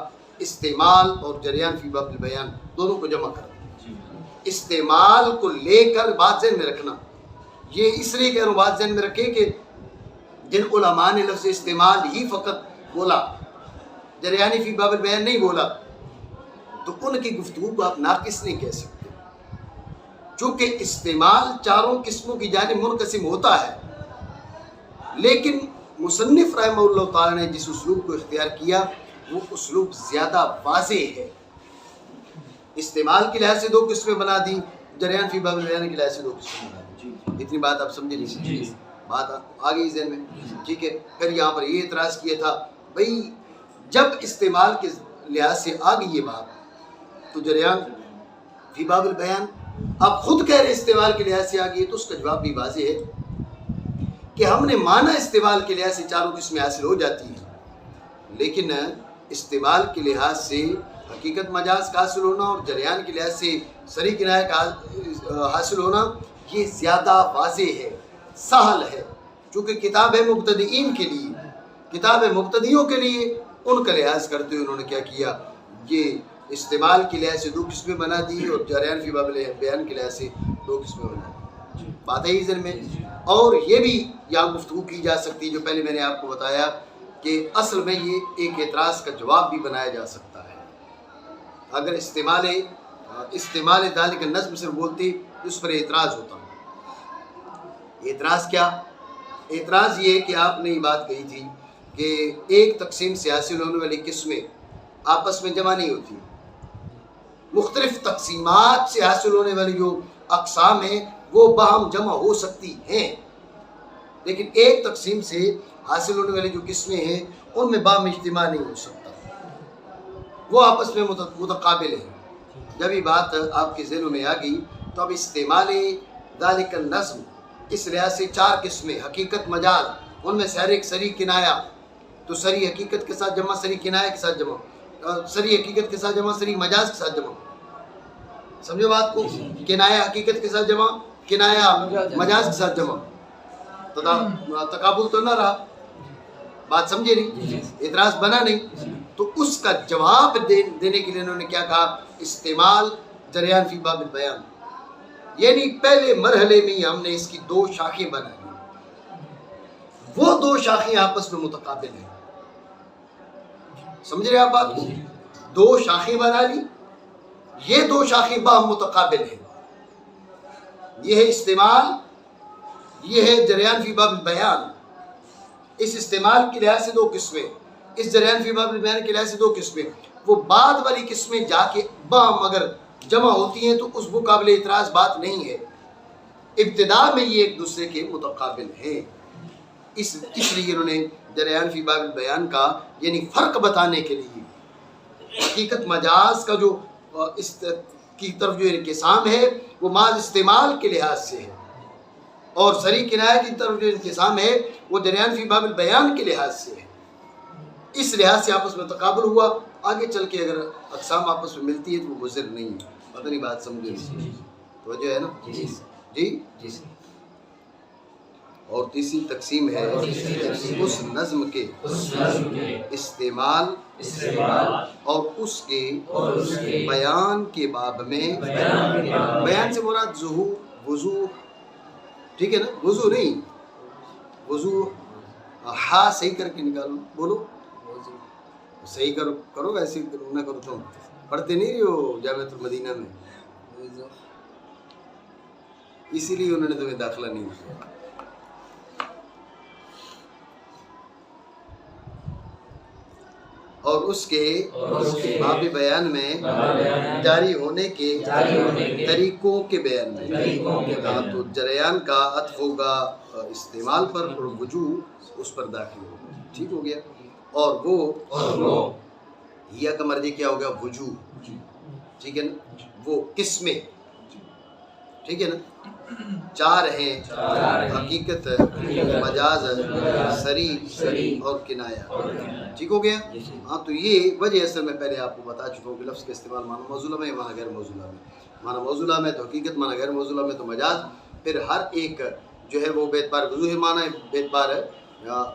استعمال اور جریان فی باب البیان دونوں کو جمع کر دیں۔ استعمال کو لے کر بات ذہن میں رکھنا، یہ اس لیے کہہ رہا ہوں بات ذہن میں رکھیں کہ جن علماء نے لفظ استعمال ہی فقط بولا، جریانی فی باب البیان نہیں بولا، تو ان کی گفتگو کو آپ ناقص نہیں کہہ سکتے، چونکہ استعمال چاروں قسموں کی جانب منقسم ہوتا ہے، لیکن مصنف رحمہ اللہ تعالیٰ نے جس اسلوب کو اختیار کیا وہ اسلوب زیادہ واضح ہے۔ استعمال کے لحاظ سے دو قسمیں بنا دی، جریان فی باب البیان کے لحاظ سے دو قسمیں بنا دی۔ اتنی بات آپ سمجھے نہیں؟ بات آ گئی ذہن میں، ٹھیک ہے۔ پھر یہاں پر یہ اعتراض کیا تھا، بھئی جب استعمال کے لحاظ سے آ گئی یہ بات تو جریان فی باب البیان، آپ خود کہہ رہے استعمال کے لحاظ سے آ گئی، تو اس کا جواب بھی واضح ہے کہ ہم نے معنی استعمال کے لحاظ سے چاروں قسمیں حاصل ہو جاتی ہیں، لیکن استعمال کے لحاظ سے حقیقت مجاز کا حاصل ہونا اور جریان کے لحاظ سے صریح کنایہ کا حاصل ہونا یہ زیادہ واضح ہے، سہل ہے، چونکہ کتاب ہے مبتدئین کے لیے، کتاب ہے مبتدیوں کے لیے، ان کا لحاظ کرتے ہوئے انہوں نے کیا کیا، یہ استعمال کے لحاظ سے دو قسمیں بنا دی اور جریان فی باب البیان کے لحاظ سے دو قسمیں بنا دی۔ بات ہے ذہن میں۔ اور یہ بھی یہاں گفتگو کی جا سکتی، جو پہلے میں نے آپ کو بتایا کہ اصل میں یہ ایک اعتراض کا جواب بھی بنایا جا سکتا ہے۔ اگر استعمال ذالک النظم سے بولتے اس پر اعتراض ہوتا۔ اعتراض کیا؟ اعتراض یہ کہ آپ نے یہ بات کہی تھی کہ ایک تقسیم سے حاصل ہونے والی قسمیں آپس میں جمع نہیں ہوتی، مختلف تقسیمات سے حاصل ہونے والی جو اقسام ہیں وہ باہم جمع ہو سکتی ہیں، لیکن ایک تقسیم سے حاصل ہونے والی جو قسمیں ہیں ان میں باہم اجتماع نہیں ہو سکتا، وہ آپس میں متقابل ہیں۔ جب یہ بات آپ کے ذہنوں میں آ گئی تو اب استعمال ذالک النظم اس لحاظ سے چار قسمیں، حقیقت مجاز، ان میں سے ہر ایک صریح کنایہ، تو صریح حقیقت کے ساتھ جمع، صریح کنایہ کے ساتھ جمع، صریح حقیقت کے ساتھ جمع، صریح مجاز کے ساتھ جمع، سمجھو بات کو، کنایہ حقیقت کے ساتھ جمع، کنایہ مجاز کے ساتھ جمع، تقابل تو نہ رہا، بات سمجھے نہیں، اعتراض بنا نہیں، تو اس کا جواب دینے کے لیے انہوں نے کیا کہا، استعمال جریان فی باب البیان، یعنی پہلے مرحلے میں ہی ہم نے اس کی دو شاخیں بنائی، وہ دو شاخیں آپس میں متقابل ہیں، سمجھ رہے آپ بات کو، دو شاخیں بنا لی، یہ دو شاخیں باہم متقابل ہیں، یہ ہے استعمال، یہ ہے جریان فی باب البیان۔ اس استعمال کے لحاظ سے دو قسمیں، اس جریان فی باب البیان کے لحاظ سے دو قسمیں، وہ بعد والی قسمیں جا کے باہم اگر جمع ہوتی ہیں تو اس کو قابل اعتراض بات نہیں ہے، ابتدا میں یہ ایک دوسرے کے متقابل ہیں، اس لیے انہوں نے جریان فی باب البیان کا یعنی فرق بتانے کے لیے حقیقت مجاز کا جو اس کی طرف جو انقسام ہے وہ محض استعمال کے لحاظ سے ہے، اور صریح کنایہ کی طرف جو انقسام ہے وہ جریان فی باب البیان کے لحاظ سے ہے، اس لحاظ سے آپس میں تقابل ہوا، آگے چل کے اگر اقسام آپس میں ملتی ہے تو وہ مضر نہیں ہے، پتہ نہیں بات سمجھے توجہ ہے نا جی۔ اور تیسری تقسیم ہے اس نظم کے استعمال اور اس کے بیان کے باب میں، بیان سے مراد ظہور، وضوح، ٹھیک ہے نا, وضو نہیں, وضو ہاں صحیح کر کے نکالو, بولو صحیح کرو ایسے نہ کرو. تم پڑھتے نہیں رہی ہو جامعۃ المدینہ میں, اسی لیے انہوں نے تمہیں داخلہ نہیں دیا. اور اس کے باب بیان میں جاری ہونے کے طریقوں کے بیان میں. تو جریان کا عطف ہوگا استعمال پر اور وجوہ اس پر داخل ہوگا. ٹھیک ہو گیا. اور وہ یا کا مرجع کیا ہوگا؟ وجوہ. ٹھیک ہے نا, وہ قسمیں. ٹھیک ہے نا, چار ہیں, حقیقت, مجاز, صریح اور کنایہ. ٹھیک ہو گیا. ہاں تو یہ وجہ اصل میں پہلے آپ کو بتا چکا ہوں کہ لفظ کا استعمال معنی موصولہ میں, معنی غیر موصولہ میں. معنی موصولہ میں تو حقیقت, معنی غیر موصولہ میں تو مجاز. پھر ہر ایک جو ہے وہ بیتبار وضوح معنی, بیتبار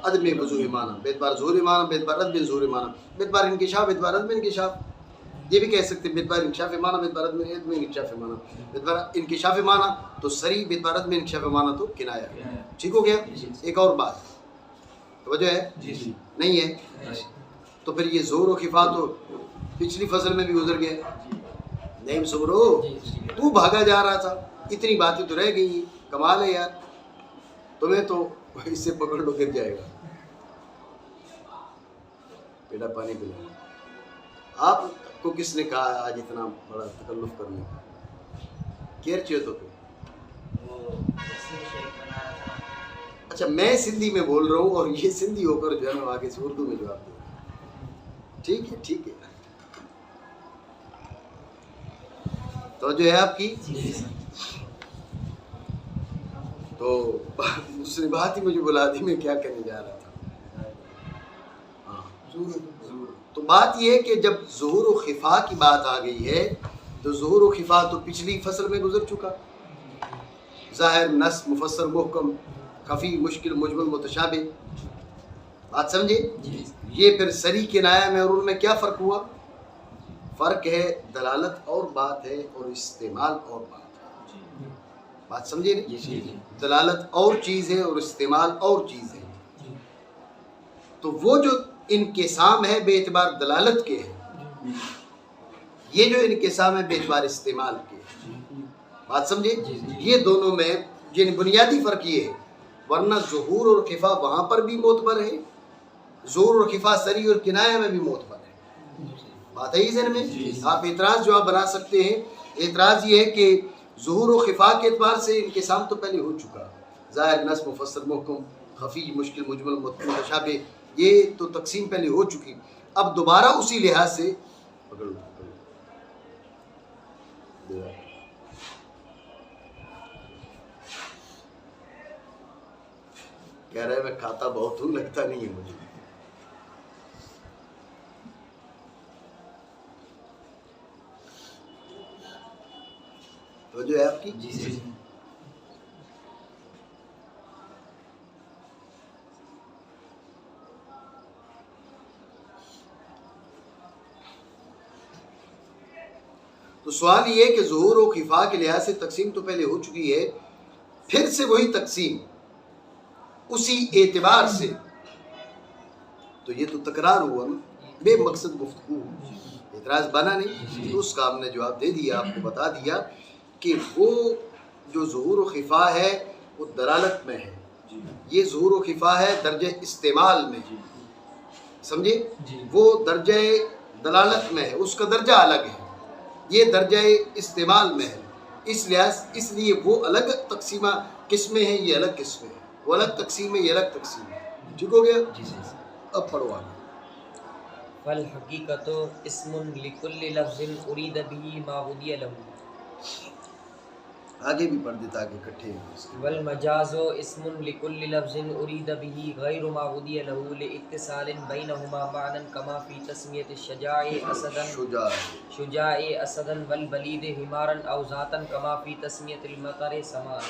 عدم وضوح معنی, بیتبار ظہور معنی, بیتبار عدم ظہور معنی, بیتبار انکشاف, بیتبار عدم انکشاف. یہ بھی کہہ سکتے ہیں بیتبار انکشاف معنی, بیتبار عدم انکشاف معنی. بیتبار انکشاف معنی تو صریح, بیتبار عدم انکشاف معنی تو کنایہ. ٹھیک ہو گیا. ایک اور بات توجہ ہے نہیں ہے, تو پھر یہ ظہور و خفا تو پچھلی فصل میں بھی گزر گیا. نہیں صبرو, تو بھاگا جا رہا تھا, اتنی باتیں تو رہ گئی. کمال ہے یار, تمہیں تو اس سے پکڑ لو گر جائے گا. بیٹا پانی پلانا. آپ کو کس نے کہا آج اتنا بڑا تکلف کرنے کا؟ کیئر چاہیے تو اچھا میں سندھی میں بول رہا ہوں اور یہ سندھی ہو کر جو ہے نا آگے سے اردو میں جواب دے رہا ہوں. ٹھیک ہے ٹھیک ہے. تو جو ہے آپ کی تو دوسری بات ہی مجھے بلا دی, میں کیا کرنے جا رہا تھا. تو بات یہ ہے کہ جب ظہور و خفا کی بات آ گئی ہے تو ظہور و خفا تو پچھلی فصل میں گزر چکا. ظاہر, نص, مفسر, محکم, خفی, مشکل, مجمل, متشابہ. بات سمجھے. یہ پھر صریح کنایہ میں اور ان میں کیا فرق ہوا؟ فرق ہے دلالت اور بات ہے اور استعمال اور بات ہے. بات سمجھے نہیں؟ دلالت اور چیز ہے اور استعمال اور چیز ہے. تو وہ جو انقسام ہے بے اعتبار دلالت کے ہے, یہ جو انقسام ہے بے اعتبار استعمال کے. بات سمجھے. یہ دونوں میں یعنی بنیادی فرق یہ ہے, ورنہ ظہور اور خفا وہاں پر بھی معتبر ہے, ظہور اور خفا صریح اور کنایہ میں بھی معتبر ہے. بات ہے ذہن میں. آپ اعتراض جو آپ بنا سکتے ہیں, اعتراض یہ ہے کہ ظہور و خفا کے اعتبار سے انقسام تو پہلے ہو چکا. ظاہر, نص, مفسر, محکم, خفی, مشکل, مجمل, متشابہ, یہ تو تقسیم پہلے ہو چکی. اب دوبارہ اسی لحاظ سے پکڑ کہہ رہے میں کھاتا بہت ہوں, لگتا نہیں ہے مجھے. تو جو ہے آپ کی تو سوال یہ ہے کہ ظہور و خفا کے لحاظ سے تقسیم تو پہلے ہو چکی ہے, پھر سے وہی تقسیم اسی اعتبار سے, تو یہ تو تکرار ہوا نا, بے مقصد گفتگو. اعتراض بنا نہیں, تو اس کا ہم نے جواب دے دیا, آپ کو بتا دیا کہ وہ جو ظہور و خفا ہے وہ دلالت میں ہے, یہ ظہور و خفا ہے درجہ استعمال میں. سمجھے. وہ درجہ دلالت میں ہے, اس کا درجہ الگ ہے, یہ درجہ استعمال میں ہے. اس لیے وہ الگ تقسیمہ قسمیں ہیں, یہ الگ قسمیں ہیں. وہ الگ تقسیم ہے, یہ الگ تقسیم ہے. ٹھیک ہو گیا. اب پڑھو آگے. فالحقیقت اسم لکل لفظ ارید به ما ودی له. آگے بھی پڑھ دیتا آگے اکٹھے. والمجاز اسم لکل لفظ ارید به غیر ما ودی له لاتصال بینهما معنی کما فی تسمیۃ الشجاع شجاع اسدا والبلید حمارا او ذاتا کما فی تسمیۃ المطر سماء.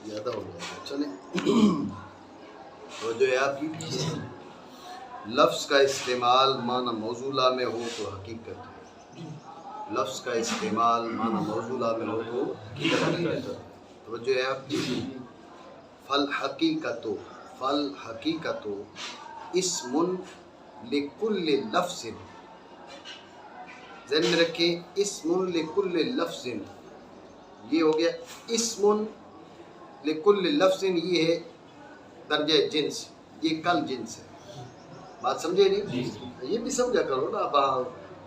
زیادہ ہو گیا. چلیں تو جو ہے آپ کی لفظ کا استعمال معنی موصولہ میں ہو تو حقیقت ہے, لفظ کا استعمال معنی موصولہ میں ہو تو حقیقت ہے. توجہ ہے آپ کی. فالحقیقت اسم لکل لفظ، ذہن میں رکھیں اسم لکل لفظ، یہ ہو گیا اسم لکل لفظ، یہ ہے درجہ جنس، یہ کل جنس ہے. بات سمجھے نہیں؟ یہ بھی سمجھا کرو نا. اب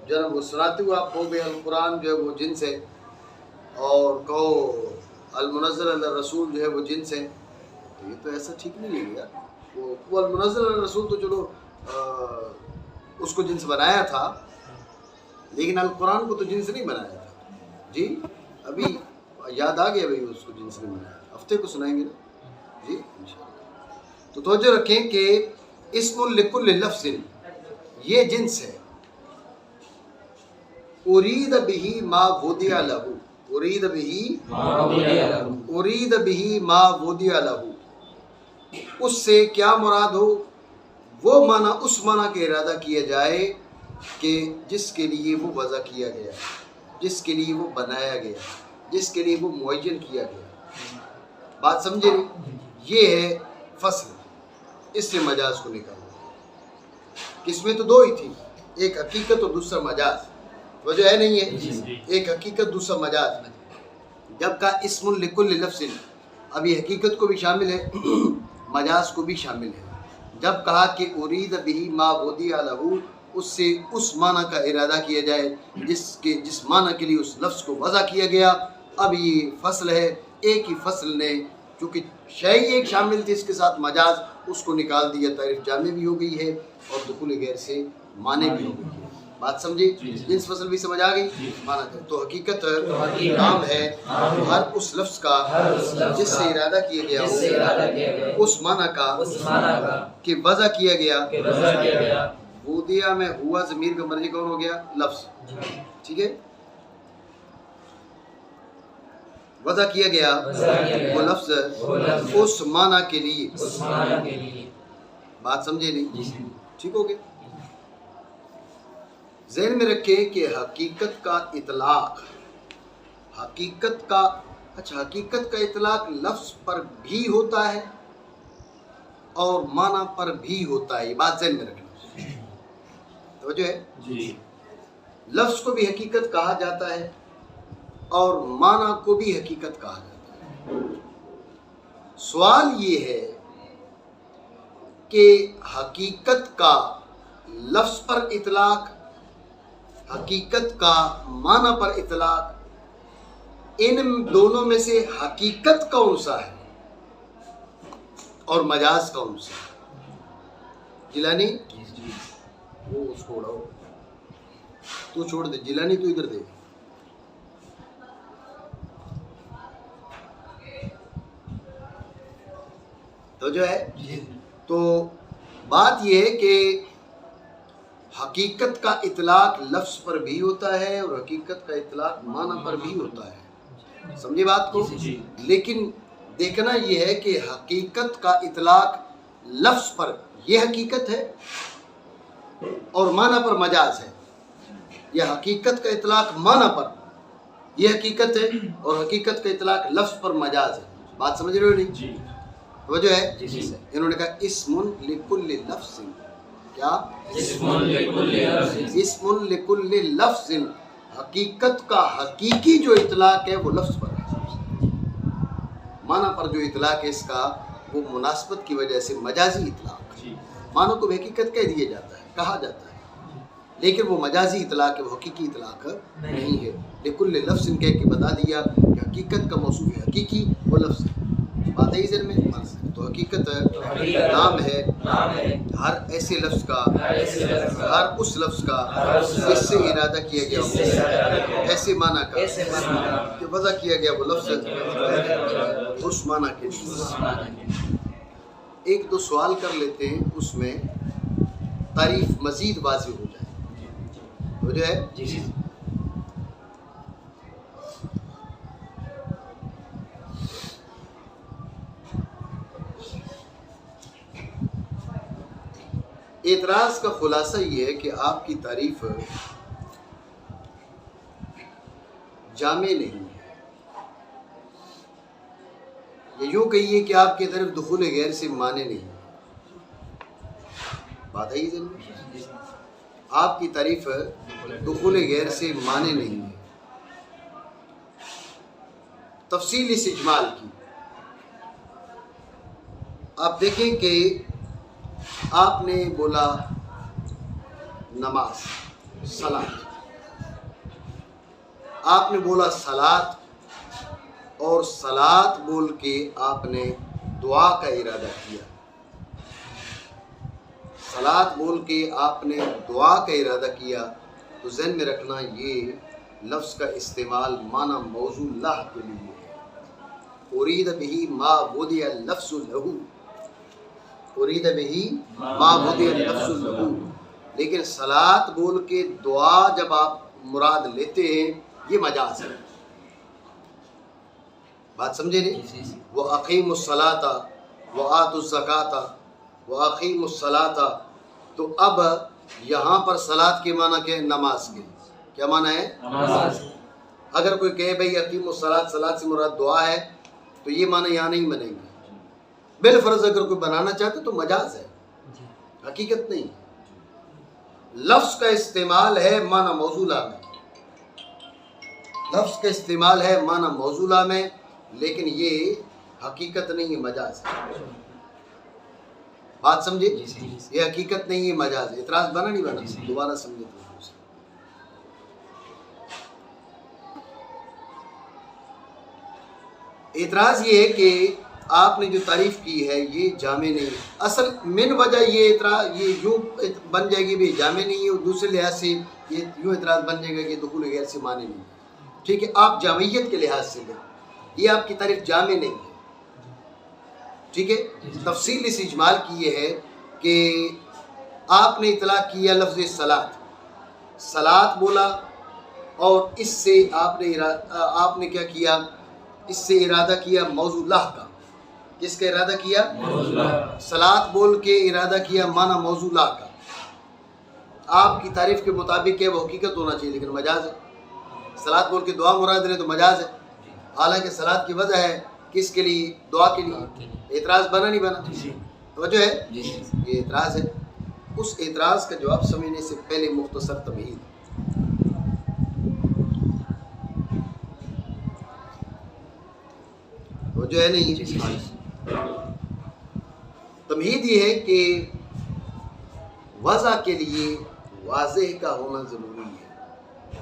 جو ہے وہ سناتے ہوئے آپ کو بھی القرآن جو ہے وہ جنس ہے، اور کہو المنزل علی الرسول جو ہے وہ جنس ہے، تو یہ تو ایسا ٹھیک نہیں ہے یار. وہ المنزل علی الرسول تو چلو اس کو جنس بنایا تھا، لیکن القرآن کو تو جنس نہیں بنایا تھا. جی ابھی یاد آ گیا بھائی اس کو جنس نہیں بنایا، ہفتے کو سنائیں گے نا جی انشاءاللہ. تو توجہ رکھیں کہ اسم لکل لفظ یہ جنس ہے. ارید بہ ما وضع لہ، ارید بہ ما وضع لہ، اس سے کیا مراد ہو، وہ معنی اس معنی کا ارادہ کیا جائے کہ جس کے لیے وہ وضع کیا گیا، جس کے لیے وہ بنایا گیا، جس کے لیے وہ معین کیا گیا. بات سمجھے نہیں؟ یہ ہے فصل. اس سے مجاز کو نکالنا. کس میں تو دو ہی تھی، ایک حقیقت اور دوسرا مجاز. وجہ ہے نہیں ہے، ایک حقیقت دوسرا مجاز. جب کا اسم لکل لفظ، اب یہ حقیقت کو بھی شامل ہے مجاز کو بھی شامل ہے. جب کہا کہ ارید بہ ما وضع لہ، اس سے اس معنی کا ارادہ کیا جائے جس معنی کے لیے اس لفظ کو وضع کیا گیا. اب یہ فصل ہے، ایک ہی فصل نے چونکہ شیء ایک شامل تھی، اس کے ساتھ مجاز اس کو نکال دیا. تعریف جامع بھی ہو گئی ہے اور دخول غیر سے معنی بھی ہو گئی ہے. بات سمجھے؟ جنس فصل بھی سمجھ آ گئی. معنی تو حقیقت نام ہے ہر اس لفظ کا جس سے ارادہ کیا گیا ہو، اس معنی کا کہ وضع کیا گیا. وضع میں ہوا ضمیر کا مرجع کون ہو گیا؟ لفظ. ٹھیک ہے، وضع کیا گیا وہ لفظ اس معنی کے لیے. بات سمجھے نہیں؟ ٹھیک ہو گیا. ذہن میں رکھیں کہ حقیقت کا اطلاق، حقیقت کا اطلاق لفظ پر بھی ہوتا ہے اور معنی پر بھی ہوتا ہے. یہ بات ذہن میں رکھنا. توجہ ہے؟ لفظ کو بھی حقیقت کہا جاتا ہے اور معنی کو بھی حقیقت کہا جاتا ہے. سوال یہ ہے کہ حقیقت کا لفظ پر اطلاق، حقیقت کا معنی پر اطلاق، ان دونوں میں سے حقیقت کون سا ہے اور مجاز کون سا ہے؟ جیلانی وہ اس کو اڑاؤ، تو چھوڑ دے. جیلانی تو ادھر دے. تو جو ہے تو بات یہ ہے کہ حقیقت کا اطلاق لفظ پر بھی ہوتا ہے اور حقیقت کا اطلاق معنی پر بھی ہوتا ہے. سمجھے بات کو؟ لیکن دیکھنا یہ ہے کہ حقیقت کا اطلاق لفظ پر یہ حقیقت ہے اور معنی پر مجاز ہے، یا حقیقت کا اطلاق معنی پر یہ حقیقت ہے اور حقیقت کا اطلاق لفظ پر مجاز ہے. بات سمجھ رہے ہو نہیں؟ وجہ ہے انہوں نے کہا اسم لکل لفظ. کیا؟ اسم لکل لفظ، حقیقت کا حقیقی جو اطلاق ہے وہ لفظ پر ہے. معنی پر جو اطلاق ہے اس کا وہ مناسبت کی وجہ سے مجازی اطلاق. معنی کو حقیقت کہہ دیا جاتا ہے، کہا جاتا ہے، لیکن وہ مجازی اطلاق ہے، وہ حقیقی اطلاق نہیں ہے. لکل لفظ کہہ کے بتا دیا کہ حقیقت کا موصوف ہے حقیقی وہ لفظ. بات ہے ذہن میں. تو حقیقت نام ہے ہر ایسے لفظ کا، ہر اس لفظ کا جس سے ارادہ کیا گیا ہو، ایسے معنی کا کہ وضع کیا گیا وہ لفظ اس معنی کے لیے. ایک دو سوال کر لیتے ہیں، اس میں تعریف مزید واضح ہو جائے. ہو جائے؟ اعتراض کا خلاصہ یہ ہے کہ آپ کی تعریف جامع نہیں ہے. یہ یوں کہیے کہ آپ کی طرف دخول غیر سے مانے نہیں. بات ہے یہ آپ کی تعریف دخول غیر سے مانے نہیں ہے. تفصیل اس اجمال کی آپ دیکھیں کہ آپ نے بولا نماز صلاۃ، آپ نے بولا صلاۃ، اور صلاۃ بول کے آپ نے دعا کا ارادہ کیا. صلاۃ بول کے آپ نے دعا کا ارادہ کیا تو ذہن میں رکھنا یہ لفظ کا استعمال معنی موضوع اللہ کے لیے ہے. ارید بہ ما وضع اللفظ لہ، ارید بہ ما وضع اللفظ لہ. لیکن صلاۃ بول کے دعا جب آپ مراد لیتے ہیں یہ مجاز ہے. بات سمجھے نہیں؟ وَأَقِيمُوا الصَّلَاةَ وَآتُوا الزَّكَاةَ وَأَقِيمُوا الصَّلَاةَ. تو اب یہاں پر صلاۃ کے معنی کیا ہے؟ نماز کے. کیا معنی ہے؟ نماز. اگر کوئی کہے بھئی اقیم الصلاۃ، صلاۃ سے مراد دعا ہے، تو یہ معنی یہاں نہیں بنیں گے. بالفرض اگر کوئی بنانا چاہتے تو مجاز ہے، حقیقت نہیں. لفظ کا استعمال ہے معنی موصولہ میں، لفظ کا استعمال ہے معنی موصولہ میں، لیکن یہ حقیقت نہیں ہے، مجاز ہے. بات سمجھے؟ یہ حقیقت نہیں ہے، مجاز ہے. اعتراض بنا نہیں بنا؟ دوبارہ سمجھے. اعتراض یہ ہے کہ آپ نے جو تعریف کی ہے یہ جامع نہیں. اصل من وجہ یہ اعتراض یہ یوں بن جائے گی بھی جامع نہیں ہے، اور دوسرے لحاظ سے یہ یوں اعتراض بن جائے گا کہ دخول غیر سے معنی نہیں. ٹھیک ہے، آپ جامعیت کے لحاظ سے لیں، یہ آپ کی تعریف جامع نہیں ہے. ٹھیک ہے. تفصیل اس اجمال کی یہ ہے کہ آپ نے اطلاق کیا لفظ صلاۃ، صلاۃ بولا، اور اس سے آپ نے کیا کیا؟ اس سے ارادہ کیا موضوع اللہ کا. کس کا ارادہ کیا؟ صلاۃ بول کے ارادہ کیا معنی موضوع اللہ کا. آپ کی تعریف کے مطابق کہ وہ حقیقت ہونا چاہیے لیکن مجاز ہے. صلاۃ بول کے دعا مراد لے تو مجاز ہے، حالانکہ صلاۃ کی وجہ ہے کس کے لیے؟ دعا کے لیے. اعتراض بنا نہیں بنا؟ توجہ ہے؟ یہ اعتراض ہے. اس اعتراض کا جواب سمجھنے سے پہلے مختصر تمہید. توجہ ہے نہیں؟ تمہید یہ ہے کہ وضع کے لیے واضح کا ہونا ضروری ہے.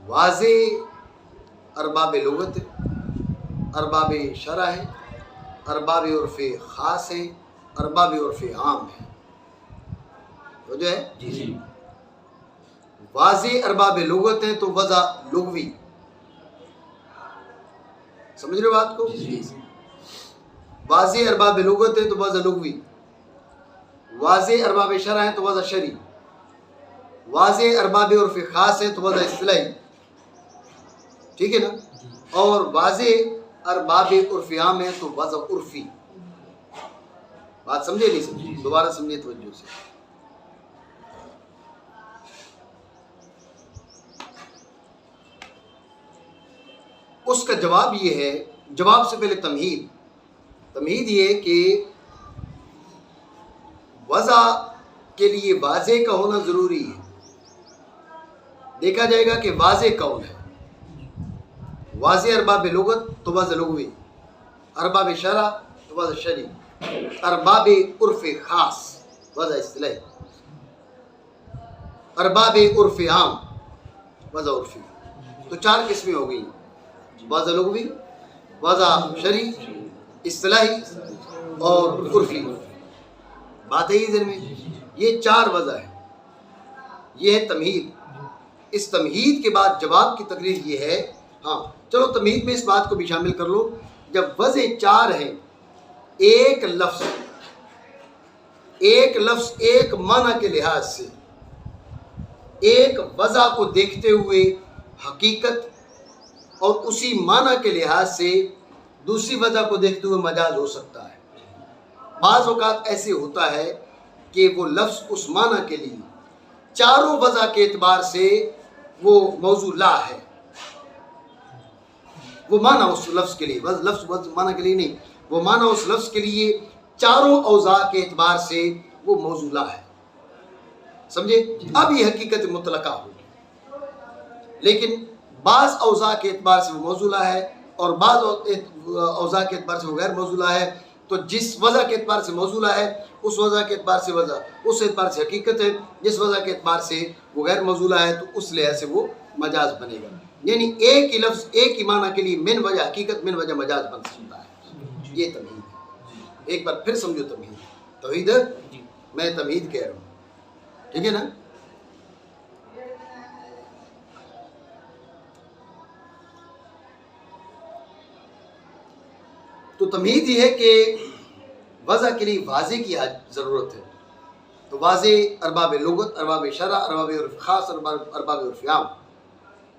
واضح ارباب لغت، ارباب شرع ہے، ارباب عرف خاص ہیں، ارباب عرف عام ہیں. تو جو ہے واضح ارباب لغت ہیں تو وضع لغوی. سمجھ رہے بات کو؟ واضح ارباب لغت ہیں تو وضع لغوی، واضح ارباب شرع ہیں تو وضع شرعی، واضح ارباب عرف خاص ہیں تو وضع اصطلاحی. ٹھیک ہے نا؟ اور واضح ارباب عرف عام ہیں تو وضع عرفی. بات سمجھے نہیں سمجھے؟ دوبارہ سمجھے توجہ سے. اس کا جواب یہ ہے، جواب سے پہلے تمہید. تمہید یہ کہ وضع کے لیے واضح کا ہونا ضروری ہے. دیکھا جائے گا کہ واضح کون ہے. واضح ارباب لغت تو وضع لغوی، ارباب شرع تو وضع شرعی، ارباب عرف خاص وضع اصطلاحی، ارباب عرف عام وضع عرفی. تو 4 قسمیں ہو گئی، وضع لغوی، وضع شرعی، اصطلاحی اور عرفی. بات ہے یہ ذہن میں؟ یہ 4 وضع ہے. یہ ہے تمہید. اس تمہید کے بعد جواب کی تقریر یہ ہے. ہاں چلو تمہید میں اس بات کو بھی شامل کر لو. جب وضع 4 ہیں، ایک لفظ ایک معنی کے لحاظ سے، ایک وضع کو دیکھتے ہوئے حقیقت، اور اسی معنی کے لحاظ سے دوسری وضع کو دیکھتے ہوئے مجاز ہو سکتا ہے. بعض اوقات ایسے ہوتا ہے کہ وہ لفظ اس معنی کے لیے چاروں وضع کے اعتبار سے وہ موضوع لا ہے. وہ معنی اس لفظ کے لیے، بس لفظ معنی کے لیے نہیں، وہ معنی اس لفظ کے لیے چاروں اوضاع کے اعتبار سے وہ موضوع ہے، سمجھے؟ اب یہ حقیقت مطلقہ ہوگی، لیکن بعض اوضاع کے اعتبار سے وہ موضوع ہے اور بعض اوضاع کے اعتبار سے وہ غیر موضوع ہے. تو جس وضع کے اعتبار سے موضوع ہے اس وضع کے اعتبار سے وضع، اس اعتبار سے حقیقت ہے، جس وضع کے اعتبار سے وہ غیر موضوع ہے تو اس لحاظ سے وہ مجاز بنے گا. یعنی ایک ہی لفظ ایک ہی معنی کے لیے من وجہ حقیقت من وجہ مجاز بن سکتا ہے. یہ تمہید ہے. ایک بار پھر سمجھو تمہید، توحید میں تمہید کہہ رہا ہوں، ٹھیک ہے نا؟ تو تمہید یہ ہے کہ وضع کے لیے واضح کی ضرورت ہے. تو واضح ارباب لغت، ارباب شرع، ارباب عرف خاص، ارباب عرف عام.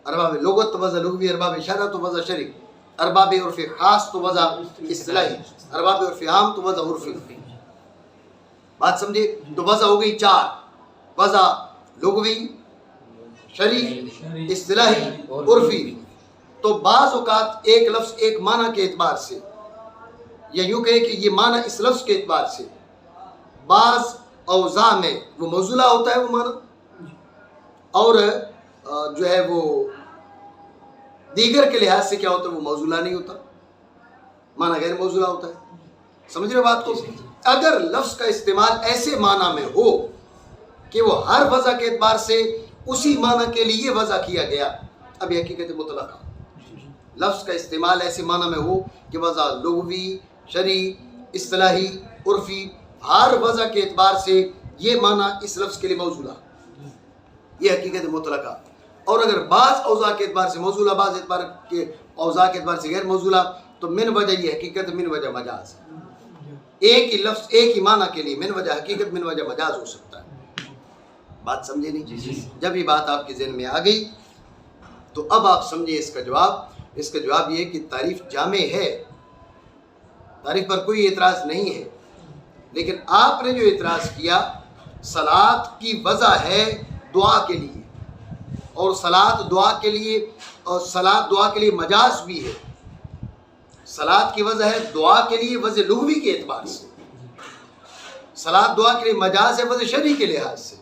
ارباب لغت تو وضع لغوی، ارباب شرع تو وضع شرعی، ارباب عرف خاص تو وضع اصطلاحی، ارباب عرف عام تو وضع عرفی. بات سمجھے؟ تو وضع ہو گئی چار، وضع لغوی، شرعی، اصطلاحی، عرفی. تو بعض اوقات ایک لفظ ایک معنی کے اعتبار سے، یا یوں کہے کہ یہ معنی اس لفظ کے اعتبار سے بعض اوضاع میں وہ موضوع ہوتا ہے وہ معنی، اور جو ہے وہ دیگر کے لحاظ سے کیا ہوتا ہے وہ موضوع نہیں ہوتا، معنی غیر موضوع ہوتا ہے. سمجھ رہے بات کو؟ اگر لفظ کا استعمال ایسے معنی میں ہو کہ وہ ہر وضع کے اعتبار سے اسی معنی کے لیے وضع کیا گیا، اب یہ حقیقت مطلقہ. لفظ کا استعمال ایسے معنی میں ہو کہ وضع لغوی، شرعی، اصطلاحی، عرفی، ہر وضع کے اعتبار سے یہ معنی اس لفظ کے لیے موضوع، یہ حقیقت مطلقہ. اور اگر بعض اوضاع کے اعتبار سے موضوع، بعض اعتبار کے اوضاع کے اعتبار سے غیر موضوع، تو من وجہ یہ حقیقت، من وجہ مجاز. ایک ہی لفظ ایک ہی معنی کے لیے من وجہ حقیقت، من وجہ مجاز ہو سکتا ہے. بات سمجھے نہیں؟ جب یہ بات آپ کے ذہن میں آ گئی تو اب آپ سمجھے اس کا جواب. اس کا جواب یہ ہے کہ تعریف جامع ہے، تعریف پر کوئی اعتراض نہیں ہے، لیکن آپ نے جو اعتراض کیا صلاۃ کی وضع ہے دعا کے لیے، اور صلاۃ دعا کے لیے، اور صلاۃ دعا کے لیے مجاز بھی ہے. صلاۃ کی وضع ہے دعا کے لیے وضع لغوی کے اعتبار سے، صلاۃ دعا کے لیے مجاز ہے وضع شرعی کے لحاظ سے.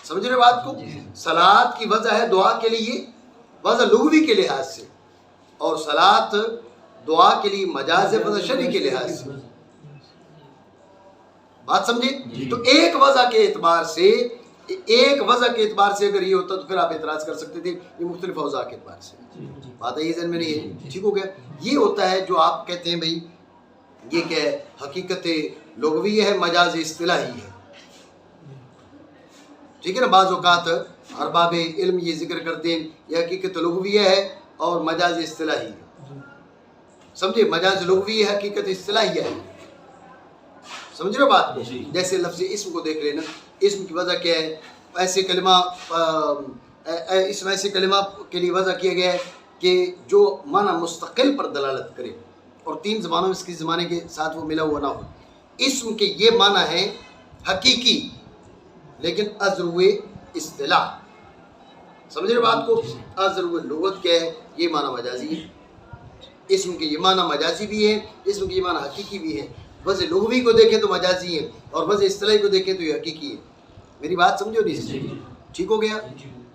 سمجھ رہے بات کو؟ صلاۃ کی وضع ہے دعا کے لیے وضع لغوی کے لحاظ سے، اور صلاۃ دعا کے لیے مجاز ہے وضع شرعی کے لحاظ سے. بات سمجھے؟ تو ایک وضع کے اعتبار سے، ایک وضع کے اعتبار سے اگر یہ ہوتا تو پھر آپ اعتراض کر سکتے تھے یہ مختلف اوضاع کے اعتبار سے. بات ہے یہ ذہن میں نہیں ہے؟ ٹھیک ہو گیا. یہ ہوتا ہے جو آپ کہتے ہیں بھائی یہ کیا ہے، حقیقت لغوی ہے، مجاز اصطلاحی ہے. ٹھیک ہے نا؟ بعض اوقات ارباب علم یہ ذکر کرتے ہیں یہ حقیقت لغوی ہے اور مجاز اصطلاحی ہے. سمجھے؟ مجاز لغوی ہے، حقیقت اصطلاحی ہے. سمجھ رہے بات کو؟ جیسے لفظ اسم کو دیکھ لینا، اسم کی وضع کیا ہے؟ ایسے کلمہ، اسم ایسے کلمہ کے لیے وضع کیا گیا ہے کہ جو معنی مستقل پر دلالت کرے اور تین زبانوں میں اس کی زمانے کے ساتھ وہ ملا ہوا نہ ہو. اسم کے یہ معنی ہے حقیقی لیکن ازرو اصطلاح. سمجھ رہے بات کو؟ ازرو لغت کیا ہے؟ یہ معنی مجازی ہے. اسم کے یہ معنی مجازی بھی ہے، اسم کے یہ معنی حقیقی بھی ہے. وضع لغوی کو دیکھیں تو مجازی ہے اور وضع اصطلاحی کو دیکھیں تو یہ حقیقی ہے. میری بات سمجھو نہیں؟ ٹھیک ہو گیا؟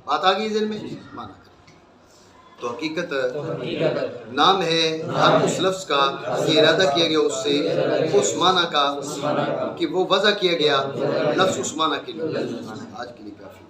بات آ گئی ذہن میں؟ مانا تو حقیقت نام ہے ہر اس لفظ کا یہ ارادہ کیا گیا اس سے اس معنی کا کہ وہ وضع کیا گیا لفظ اس معنی کے لیے. آج کے لیے کافی.